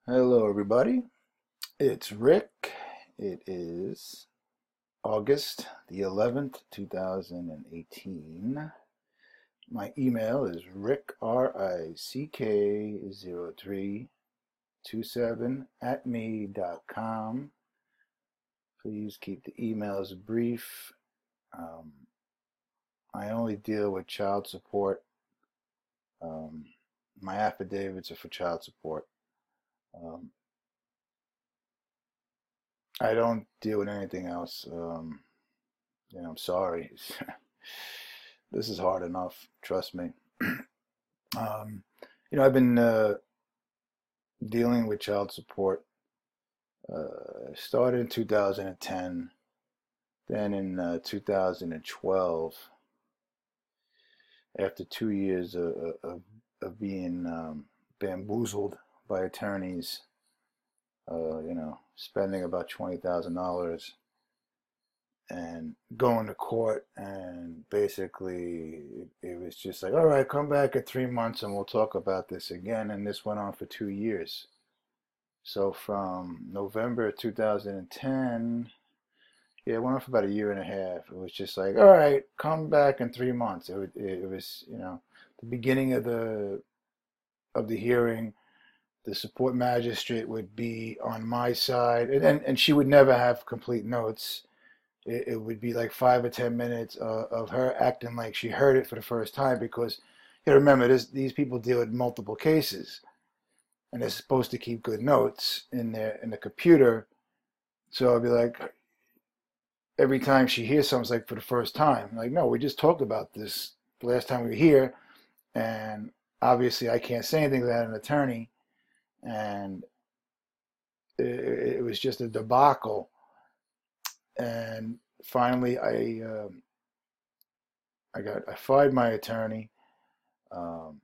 Hello, everybody. It's Rick. It is August the 11th, 2018. My email is rick, RICK0327 at me.com. Please keep the emails brief. Um, I only deal with child support. Um, my affidavits are for child support. Um, I don't deal with anything else. I'm sorry. This is hard enough, trust me. Um, I've been dealing with child support. Started in 2010, then in 2012, after 2 years of being bamboozled by attorneys, spending about $20,000 and going to court, and basically it was just like, all right, come back at 3 months and we'll talk about this again. And this went on for 2 years. So from November 2010, yeah, it went on for about a year and a half. It was just like, all right, come back in 3 months. It was, the beginning of the hearing. The support magistrate would be on my side, and she would never have complete notes. It would be like 5 or 10 minutes of her acting like she heard it for the first time, because you gotta remember these people deal with multiple cases, and they're supposed to keep good notes in the computer. So I'd be like, every time she hears something, it's like for the first time. Like, no, we just talked about this the last time we were here, and obviously I can't say anything without an attorney, and it was just a debacle. And finally, I fired my attorney, um,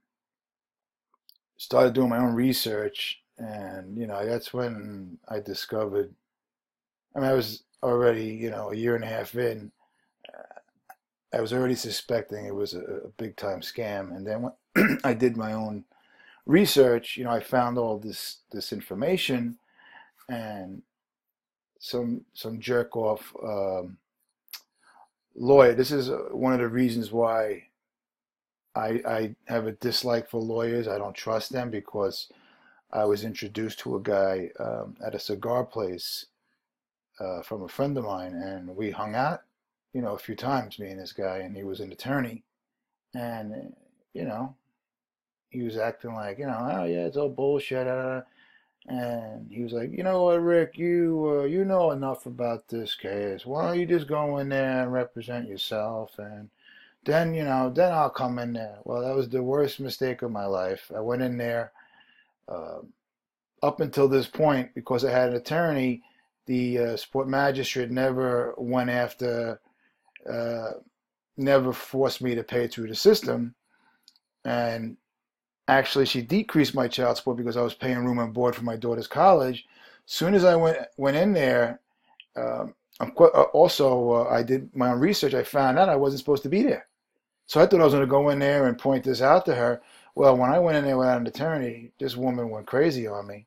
started doing my own research, and that's when I discovered. I mean, I was already a year and a half in. I was already suspecting it was a big time scam, and then when I did my own research, I found all this information, and some jerk off lawyer. This is one of the reasons why I have a dislike for lawyers. I don't trust them, because I was introduced to a guy at a cigar place from a friend of mine, and we hung out, a few times, me and this guy, and he was an attorney, and you know, he was acting like, oh yeah, it's all bullshit, and he was like, you know what, Rick, you know enough about this case. Why don't you just go in there and represent yourself, and then I'll come in there. Well, that was the worst mistake of my life. I went in there. Uh, Up until this point, because I had an attorney, the sport magistrate never went after, uh, never forced me to pay through the system. And actually, she decreased my child support because I was paying room and board for my daughter's college. Soon as I went in there, I did my own research. I found out I wasn't supposed to be there. So I thought I was going to go in there and point this out to her. Well, when I went in there without an attorney, this woman went crazy on me,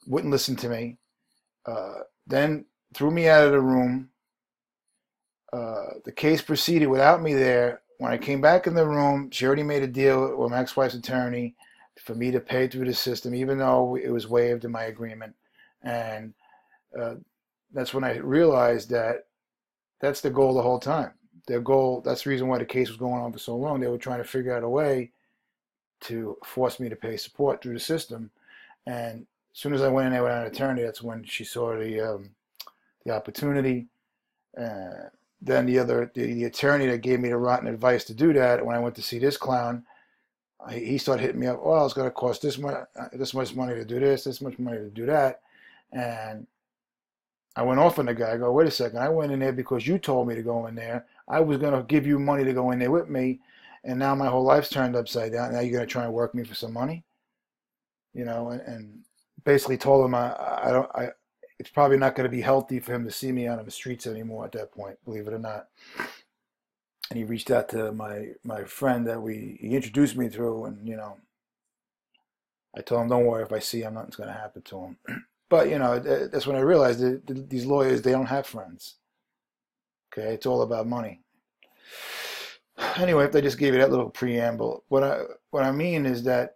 wouldn't listen to me, then threw me out of the room. The case proceeded without me there. When I came back in the room, she already made a deal with my ex-wife's attorney for me to pay through the system, even though it was waived in my agreement. And uh, that's when I realized that that's the goal the whole time. Their goal, that's the reason why the case was going on for so long. They were trying to figure out a way to force me to pay support through the system. And as soon as I went in there without an attorney, that's when she saw the opportunity. Uh, then the attorney that gave me the rotten advice to do that, when I went to see this clown, he started hitting me up. Oh, it's going to cost this much money to do this much money to do that, and I went off on the guy. I go, wait a second. I went in there because you told me to go in there. I was going to give you money to go in there with me, and now my whole life's turned upside down. Now you're going to try and work me for some money, and basically told him I don't I it's probably not going to be healthy for him to see me out on the streets anymore at that point, believe it or not. And he reached out to my friend that he introduced me through, and I told him, don't worry, if I see him, nothing's going to happen to him. But, that's when I realized that these lawyers, they don't have friends. Okay, it's all about money. Anyway, if they just gave you that little preamble, what I mean is that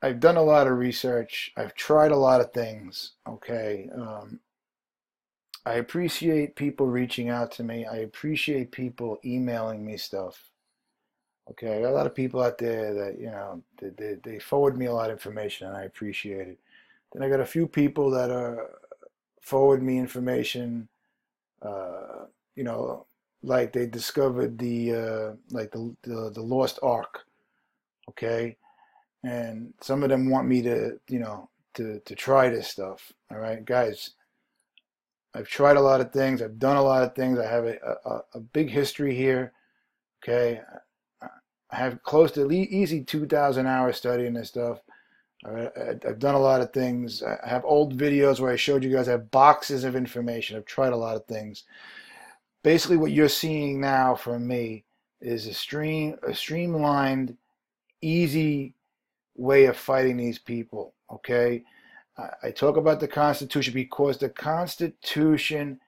I've done a lot of research. I've tried a lot of things. Okay, I appreciate people reaching out to me. I appreciate people emailing me stuff. Okay, I got a lot of people out there that they forward me a lot of information, and I appreciate it. Then I got a few people that are forward me information. Uh, you know, like they discovered the lost ark. Okay, and some of them want me to try this stuff. All right, guys, I've tried a lot of things. I've done a lot of things. I have a big history here. Okay, I have close to easy 2,000 hours studying this stuff. All right, I've done a lot of things. I have old videos where I showed you guys. I have boxes of information. I've tried a lot of things. Basically, what you're seeing now from me is a streamlined, easy way of fighting these people. Okay, I talk about the Constitution because the Constitution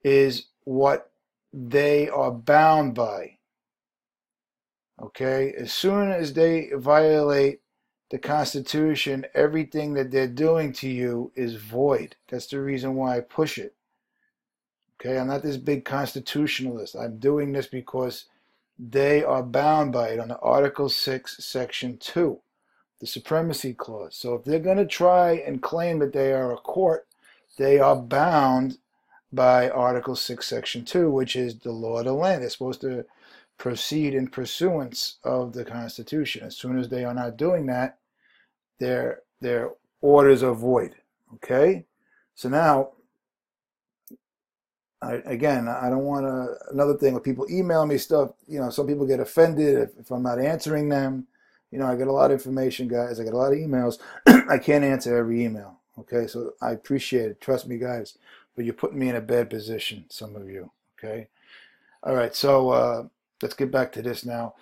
is what they are bound by. Okay, as soon as they violate the Constitution, everything that they're doing to you is void. That's the reason why I push it. Okay, I'm not this big constitutionalist. I'm doing this because they are bound by it under Article 6, Section 2, the Supremacy Clause. So if they're going to try and claim that they are a court, they are bound by Article 6, Section 2, which is the law of the land. They're supposed to proceed in pursuance of the Constitution. As soon as they are not doing that, their orders are void. Okay? So now, I don't want another thing where people email me stuff. Some people get offended if I'm not answering them. I get a lot of information, guys. I get a lot of emails. I can't answer every email. Okay? So I appreciate it. Trust me, guys. But you're putting me in a bad position, some of you. Okay? All right. So, let's get back to this now.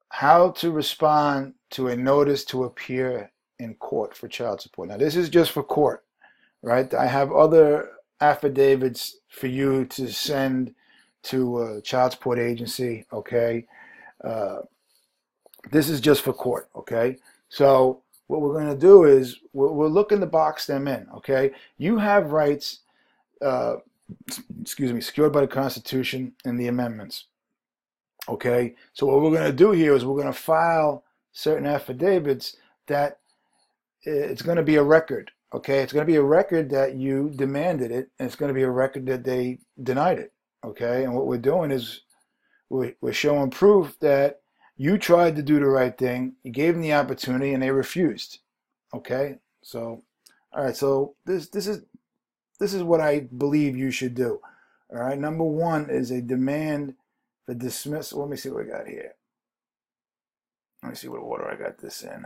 How to respond to a notice to appear in court for child support. Now, this is just for court, right? I have other affidavits for you to send to a child support agency, okay? This is just for court, okay? So what we're going to do is we're looking to box them in, okay? You have rights secured by the Constitution and the amendments. Okay, so what we're going to do here is we're going to file certain affidavits that it's going to be a record. Okay, it's going to be a record that you demanded it, and it's going to be a record that they denied it. Okay, and what we're doing is we're showing proof that you tried to do the right thing, you gave them the opportunity, and they refused. Okay, so all right, so this is what I believe you should do. All right, number one is a demand for dismissal. Let me see what I got here. Let me see what order I got this in.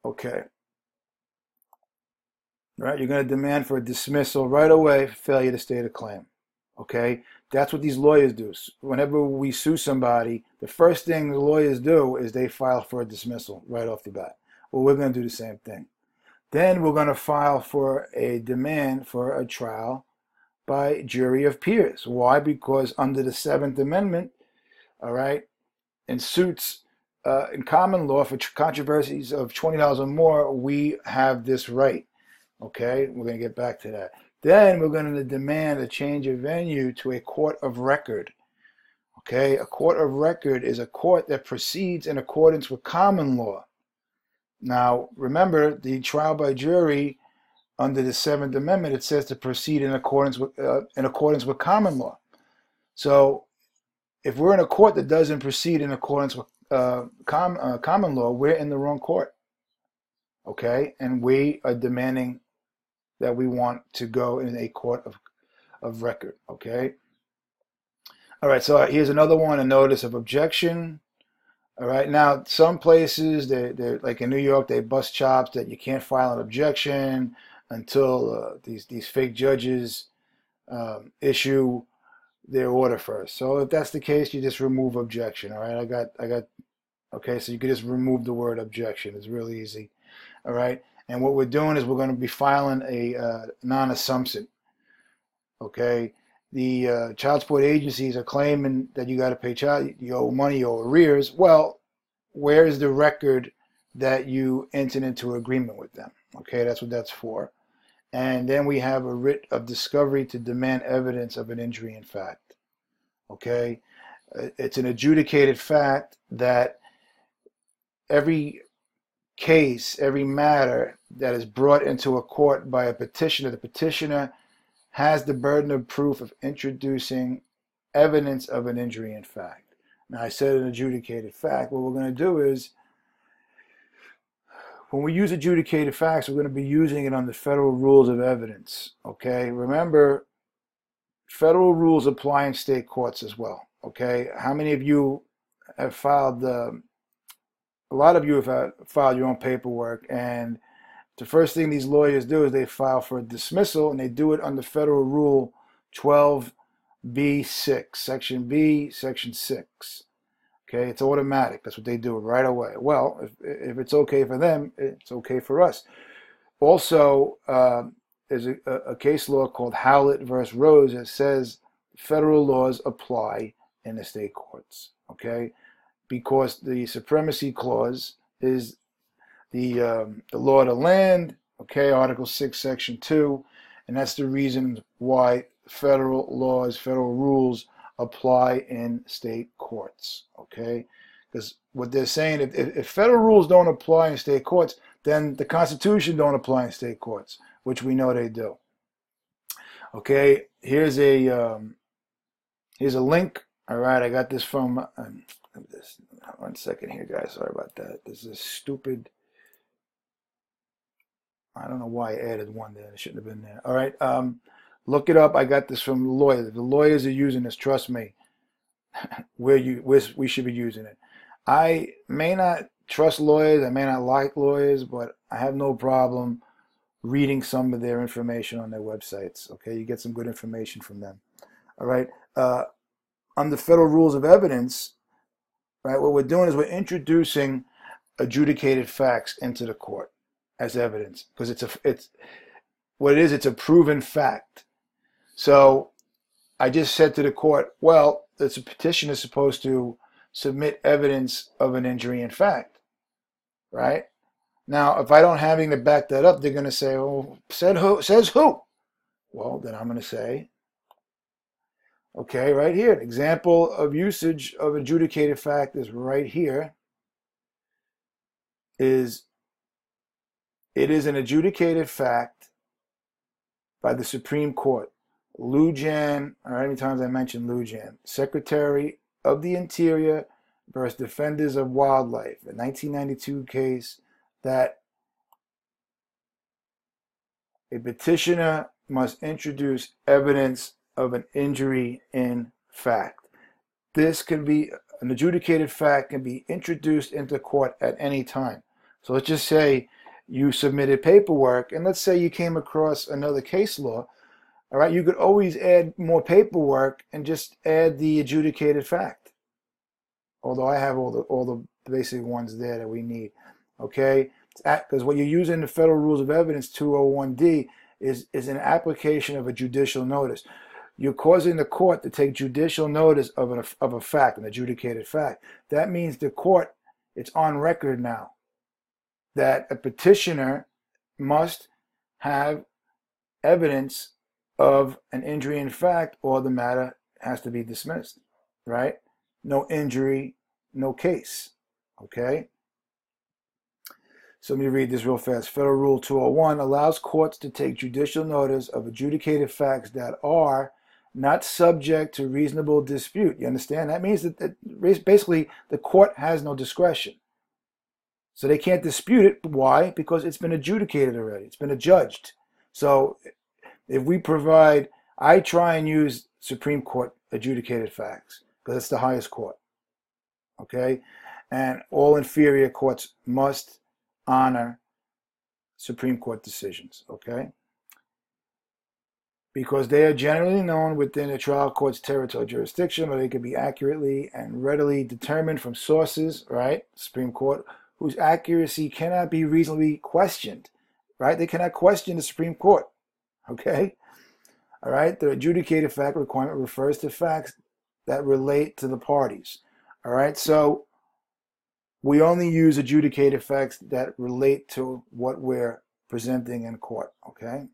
Okay. All right, you're going to demand for a dismissal right away for failure to state a claim. Okay, that's what these lawyers do. Whenever we sue somebody, the first thing the lawyers do is they file for a dismissal right off the bat. Well, we're going to do the same thing. Then we're going to file for a demand for a trial by jury of peers. Why? Because under the 7th Amendment, all right, in suits in common law for controversies of $20 or more, we have this right. Okay, we're going to get back to that. Then we're going to demand a change of venue to a court of record. Okay, a court of record is a court that proceeds in accordance with common law. Now, remember, the trial by jury under the 7th Amendment, it says to proceed in accordance with common law. So, if we're in a court that doesn't proceed in accordance with common law, we're in the wrong court. Okay, and we are demanding that we want to go in a court of record. Okay. All right. So here's another one: a notice of objection. All right. Now, some places, they're like in New York, they bust chops that you can't file an objection until these fake judges issue their order first. So if that's the case, you just remove objection. All right, okay, so you can just remove the word objection. It's really easy. All right, and what we're doing is we're going to be filing a non-assumption. Okay, the child support agencies are claiming that you got to pay child, you owe money, you owe arrears. Well, where is the record that you entered into agreement with them? Okay, that's what that's for. And then we have a writ of discovery to demand evidence of an injury in fact. Okay, it's an adjudicated fact that every case, every matter that is brought into a court by a petitioner, the petitioner has the burden of proof of introducing evidence of an injury in fact. Now, I said an adjudicated fact. What we're going to do is, when we use adjudicated facts, we're going to be using it on the federal rules of evidence. Okay, remember, federal rules apply in state courts as well. Okay, how many of you have filed a lot of you have filed your own paperwork, and the first thing these lawyers do is they file for a dismissal, and they do it under Federal Rule 12B6, Section B, Section 6. Okay, it's automatic. That's what they do right away. Well, if it's okay for them, it's okay for us. Also, there's a case law called Howlett versus Rose that says federal laws apply in the state courts. Okay, because the supremacy clause is the law of the land, okay, Article 6, Section 2, and that's the reason why federal laws, federal rules apply in state courts, okay? Because what they're saying, if federal rules don't apply in state courts, then the Constitution don't apply in state courts, which we know they do. Okay, here's a link. All right, I got this from, one second here, guys, sorry about that. This is stupid. I don't know why I added one there. It shouldn't have been there. All right. Look it up. I got this from the lawyers. The lawyers are using this. Trust me. We should be using it. I may not trust lawyers. I may not like lawyers, but I have no problem reading some of their information on their websites. Okay. You get some good information from them. All right. Under federal rules of evidence, right, what we're doing is we're introducing adjudicated facts into the court as evidence, because it's a proven fact. So I just said to the court, well, the petitioner is supposed to submit evidence of an injury in fact, right? Now, if I don't have anything to back that up, they're going to say, oh, says who? Well, then I'm going to say, okay, right here, an example of usage of adjudicated fact is right here. It is an adjudicated fact by the Supreme Court. Lujan, all right, how many times I mentioned Lujan? Secretary of the Interior versus Defenders of Wildlife, a 1992 case that a petitioner must introduce evidence of an injury in fact. This can be, an adjudicated fact can be introduced into court at any time. So let's just say you submitted paperwork, and let's say you came across another case law. All right, you could always add more paperwork and just add the adjudicated fact. Although I have all the basic ones there that we need. Okay, because what you're using the Federal Rules of Evidence 201D is an application of a judicial notice. You're causing the court to take judicial notice of a fact, an adjudicated fact. That means the court, it's on record now that a petitioner must have evidence of an injury in fact, or the matter has to be dismissed, right? No injury, no case, okay? So let me read this real fast. Federal Rule 201 allows courts to take judicial notice of adjudicated facts that are not subject to reasonable dispute. You understand? That means that basically the court has no discretion. So they can't dispute it. Why? Because it's been adjudicated already. It's been adjudged. So if we provide, I try and use Supreme Court adjudicated facts because it's the highest court. Okay? And all inferior courts must honor Supreme Court decisions. Okay? because they are generally known within a trial court's territorial jurisdiction, or they can be accurately and readily determined from sources, right? Supreme Court, whose accuracy cannot be reasonably questioned, right? They cannot question the Supreme Court, okay? All right, the adjudicated fact requirement refers to facts that relate to the parties. All right, so we only use adjudicated facts that relate to what we're presenting in court, okay?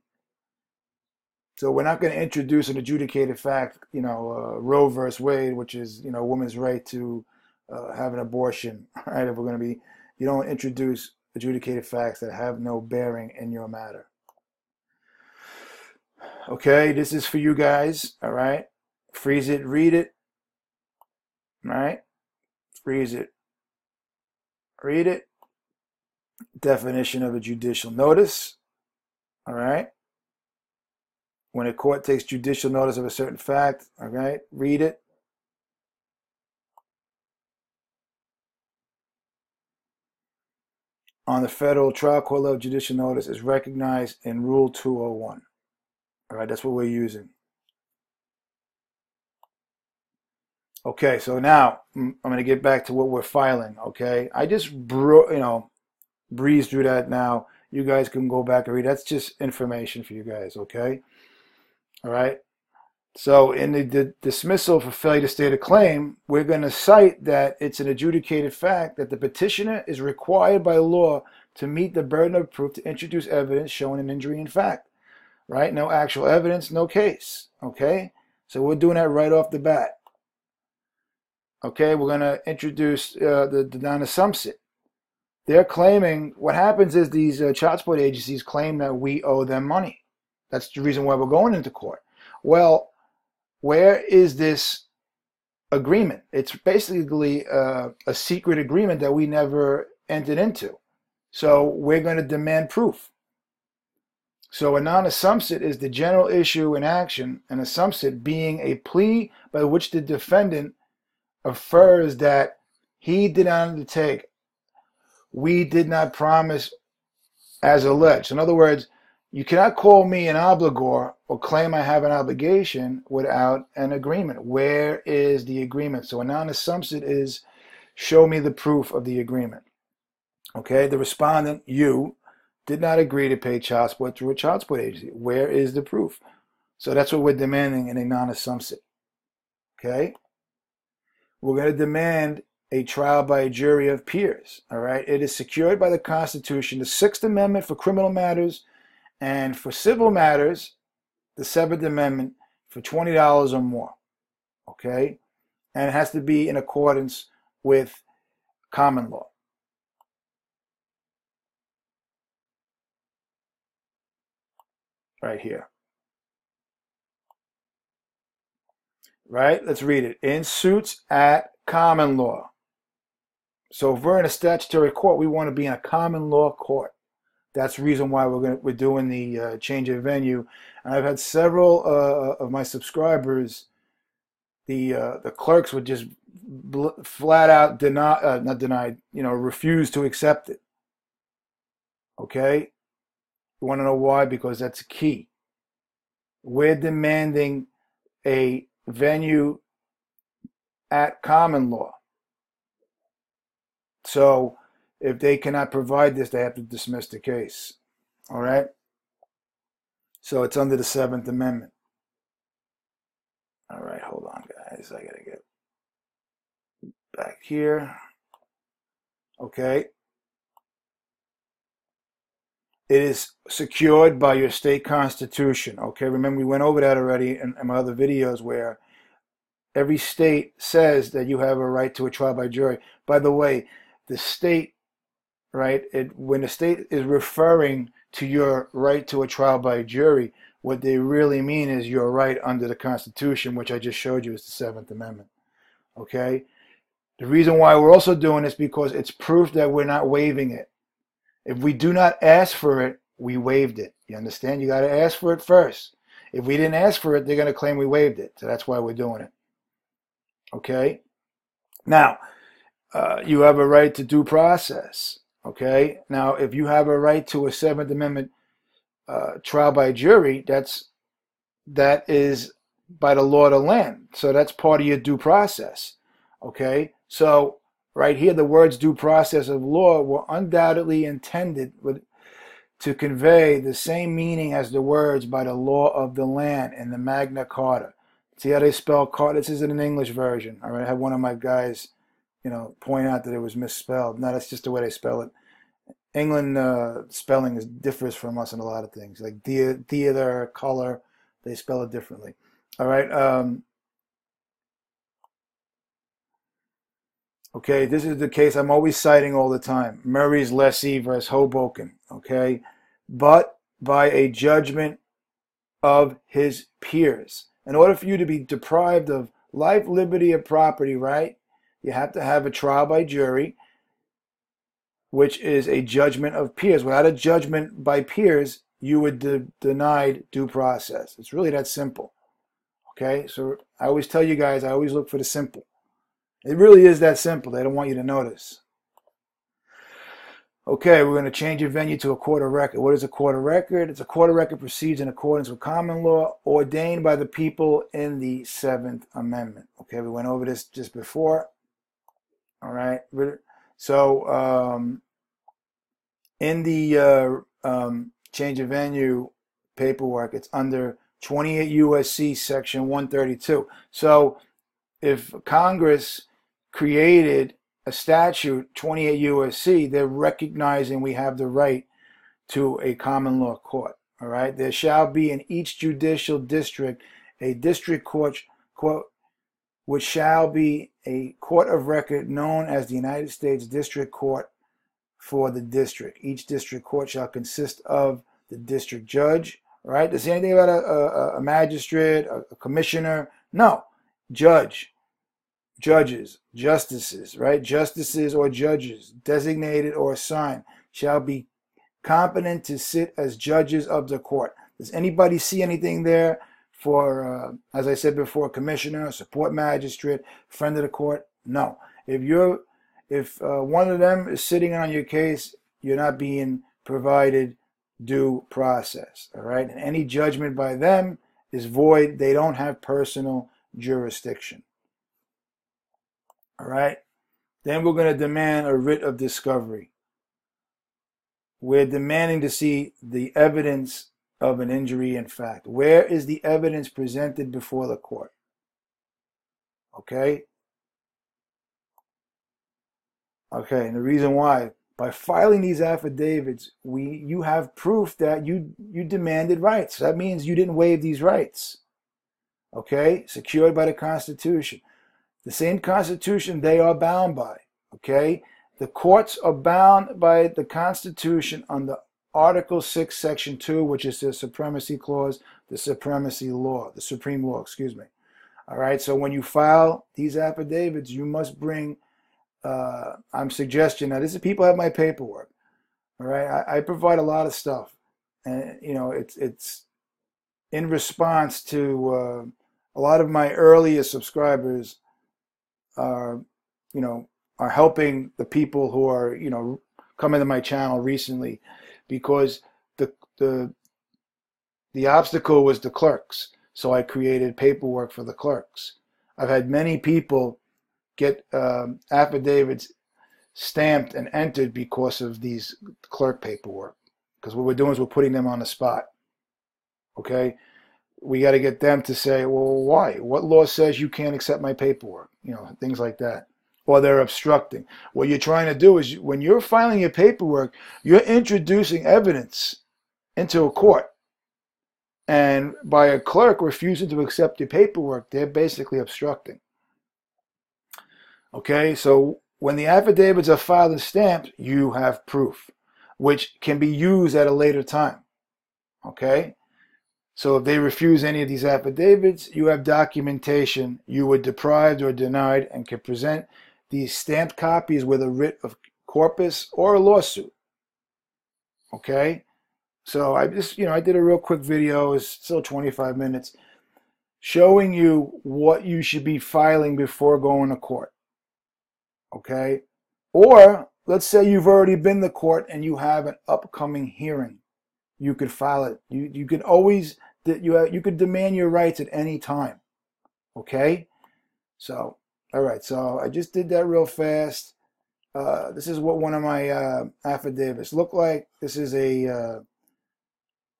So we're not going to introduce an adjudicated fact, Roe versus Wade, which is, a woman's right to have an abortion, right? If we're going to be, you don't introduce adjudicated facts that have no bearing in your matter. Okay, this is for you guys, all right? Freeze it, read it, all right? Freeze it, read it. Definition of a judicial notice, all right? When a court takes judicial notice of a certain fact, all right, read it. On the federal trial court level, judicial notice is recognized in Rule 201. All right, that's what we're using. Okay, so now I'm going to get back to what we're filing, okay? I just, breezed through that now. You guys can go back and read. That's just information for you guys, okay? All right? So in the dismissal for failure to state a claim, we're going to cite that it's an adjudicated fact that the petitioner is required by law to meet the burden of proof to introduce evidence showing an injury in fact, right? No actual evidence, no case, okay? So we're doing that right off the bat. Okay, we're going to introduce the non-assumpsit. They're claiming, what happens is these child support agencies claim that we owe them money. That's the reason why we're going into court. Well, where is this agreement? It's basically a secret agreement that we never entered into. So we're going to demand proof. So a non-assumpsit is the general issue in action, an assumpsit being a plea by which the defendant affirms that he did not undertake, we did not promise as alleged. In other words, you cannot call me an obligor or claim I have an obligation without an agreement. Where is the agreement? So a non-assumpsit is show me the proof of the agreement. Okay, the respondent, you, did not agree to pay child support through a child support agency. Where is the proof? So that's what we're demanding in a non-assumpsit. Okay? We're going to demand a trial by a jury of peers. All right? It is secured by the Constitution, the Sixth Amendment for criminal matters, and for civil matters, the Seventh Amendment for $20 or more. Okay? And it has to be in accordance with common law. Right here. Right? Let's read it. In suits at common law. So if we're in a statutory court, we want to be in a common law court. That's the reason why we're doing the change of venue. And I've had several of my subscribers, the clerks would just flat out refuse to accept it. Okay? You want to know why? Because that's key. We're demanding a venue at common law. So if they cannot provide this, they have to dismiss the case. All right? So it's under the Seventh Amendment. All right, hold on, guys. I got to get back here. Okay. It is secured by your state constitution. Okay, remember we went over that already in my other videos where every state says that you have a right to a trial by jury. By the way, the state, right, when the state is referring to your right to a trial by jury, what they really mean is your right under the Constitution, which I just showed you is the Seventh Amendment. Okay? The reason why we're also doing this because it's proof that we're not waiving it. If we do not ask for it, we waived it. You understand? You got to ask for it first. If we didn't ask for it, they're going to claim we waived it. So that's why we're doing it. Okay? Now, you have a right to due process. Okay? Now, if you have a right to a Seventh Amendment trial by jury, that's that is by the law of the land. So that's part of your due process. Okay? So right here, the words due process of law were undoubtedly intended to convey the same meaning as the words by the law of the land in the Magna Carta. See how they spell Carta? This is in an English version. All right, I had one of my guys, point out that it was misspelled. No, that's just the way they spell it. England spelling differs from us in a lot of things, like theater, color. They spell it differently. All right. Okay, this is the case I'm always citing all the time. Murray's lessee versus Hoboken. Okay, but by a judgment of his peers. In order for you to be deprived of life, liberty, or property, right, you have to have a trial by jury, which is a judgment of peers. Without a judgment by peers, you would denied due process. It's really that simple. Okay, so I always tell you guys, I always look for the simple. It really is that simple. They don't want you to notice. Okay, we're going to change your venue to a court of record. What is a court of record? It's a court of record proceeds in accordance with common law ordained by the people in the 7th Amendment. Okay, we went over this just before. All right. So in the change of venue paperwork, it's under 28 U.S.C. Section 132. So if Congress created a statute, 28 U.S.C., they're recognizing we have the right to a common law court. All right. There shall be in each judicial district a district court, which shall be a court of record known as the United States District Court for the district. Each district court shall consist of the district judge. All right. Does it say anything about a magistrate, a commissioner? No. Judge. Judges, justices, right? Justices or judges, designated or assigned, shall be competent to sit as judges of the court. Does anybody see anything there for, as I said before, commissioner, support magistrate, friend of the court? No. If one of them is sitting on your case, you're not being provided due process. All right. And any judgment by them is void. They don't have personal jurisdiction. All right. Then we're going to demand a writ of discovery. We're demanding to see the evidence of an injury in fact. Where is the evidence presented before the court? Okay. Okay. And the reason why, by filing these affidavits, you have proof that you demanded rights. That means you didn't waive these rights. Okay. Secured by the Constitution. The same Constitution they are bound by, okay? The courts are bound by the Constitution under Article 6, Section 2, which is the Supremacy Clause, the Supremacy Law, the Supreme Law, excuse me. All right, so when you file these affidavits, you must bring, I'm suggesting, now this is people have my paperwork, all right? I provide a lot of stuff, and, it's in response to a lot of my earlier subscribers are helping the people who are, coming to my channel recently, because the obstacle was the clerks. So I created paperwork for the clerks. I've had many people get affidavits stamped and entered because of these clerk paperwork. Because what we're doing is we're putting them on the spot. Okay? We got to get them to say, well, why? What law says you can't accept my paperwork? Things like that. Or they're obstructing. What you're trying to do is, when you're filing your paperwork, you're introducing evidence into a court. And by a clerk refusing to accept your paperwork, they're basically obstructing. Okay, so when the affidavits are filed and stamped, you have proof, which can be used at a later time. Okay? So if they refuse any of these affidavits, you have documentation you were deprived or denied, and can present these stamped copies with a writ of corpus or a lawsuit. Okay? So I just, I did a real quick video, it's still 25 minutes, showing you what you should be filing before going to court. Okay? Or let's say you've already been to court and you have an upcoming hearing. You could file it. You can always that you could demand your rights at any time. Okay? So, all right. So I just did that real fast. This is what one of my affidavits look like. This is a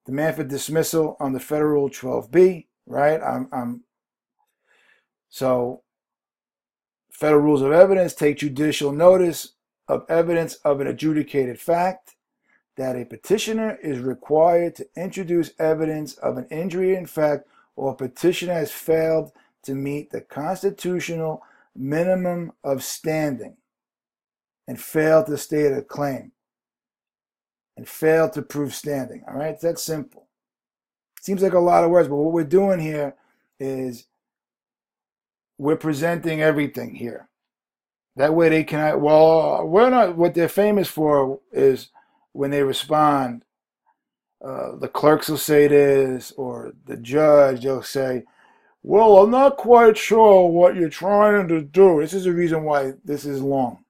demand for dismissal on the Federal Rule 12B, right? So Federal Rules of Evidence take judicial notice of evidence of an adjudicated fact that a petitioner is required to introduce evidence of an injury in fact, or a petitioner has failed to meet the constitutional minimum of standing and failed to state a claim and failed to prove standing. All right, that's simple. Seems like a lot of words, but what we're doing here is we're presenting everything here. That way they cannot, well, we're not, what they're famous for is when they respond, the clerks will say this, or the judge, they'll say, well, I'm not quite sure what you're trying to do. This is the reason why this is long.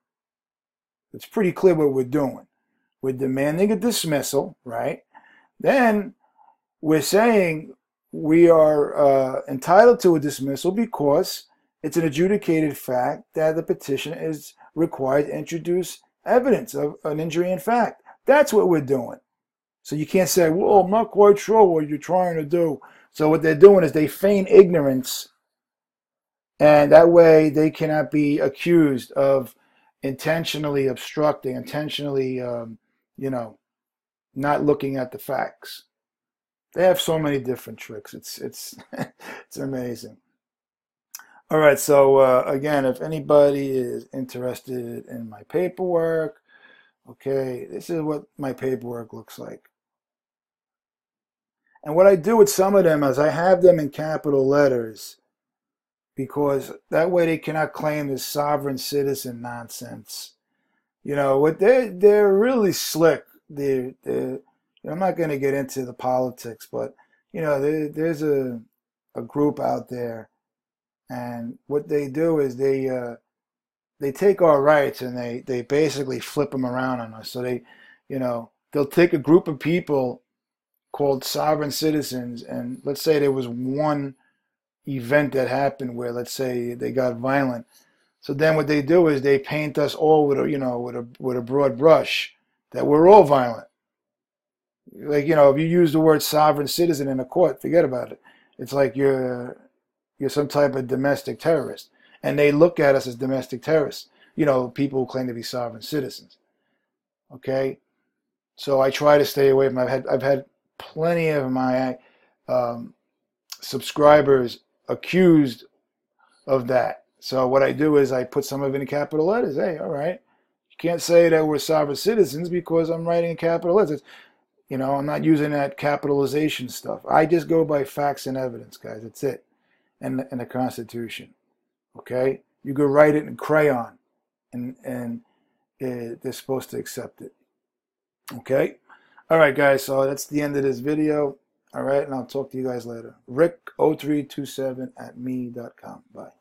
It's pretty clear what we're doing. We're demanding a dismissal, right? Then we're saying we are entitled to a dismissal because it's an adjudicated fact that the petitioner is required to introduce evidence of an injury in fact. That's what we're doing. So you can't say, well, I'm not quite sure what you're trying to do. So what they're doing is they feign ignorance, and that way they cannot be accused of intentionally obstructing, intentionally, not looking at the facts. They have so many different tricks. It's it's amazing. All right, so again, if anybody is interested in my paperwork, okay, this is what my paperwork looks like. And what I do with some of them is I have them in capital letters because that way they cannot claim this sovereign citizen nonsense. You know, what they're really slick. I'm not going to get into the politics, but you know, there's a group out there, and what they do is they take our rights and they basically flip them around on us. So they'll take a group of people called sovereign citizens, and let's say there was one event that happened where, let's say, they got violent. So then what they do is they paint us all with a broad brush that we're all violent. Like, if you use the word sovereign citizen in a court, forget about it. It's like you're some type of domestic terrorist, and they look at us as domestic terrorists. People who claim to be sovereign citizens. Okay, so I try to stay away from. I've had plenty of my subscribers accused of that. So what I do is I put some of it in capital letters. Hey, all right, you can't say that we're sovereign citizens because I'm writing in capital letters. I'm not using that capitalization stuff. I just go by facts and evidence, guys. That's it. And the Constitution. Okay? You could write it in crayon, and they're supposed to accept it. Okay? All right, guys. So that's the end of this video. All right, and I'll talk to you guys later. Rick0327@me.com. Bye.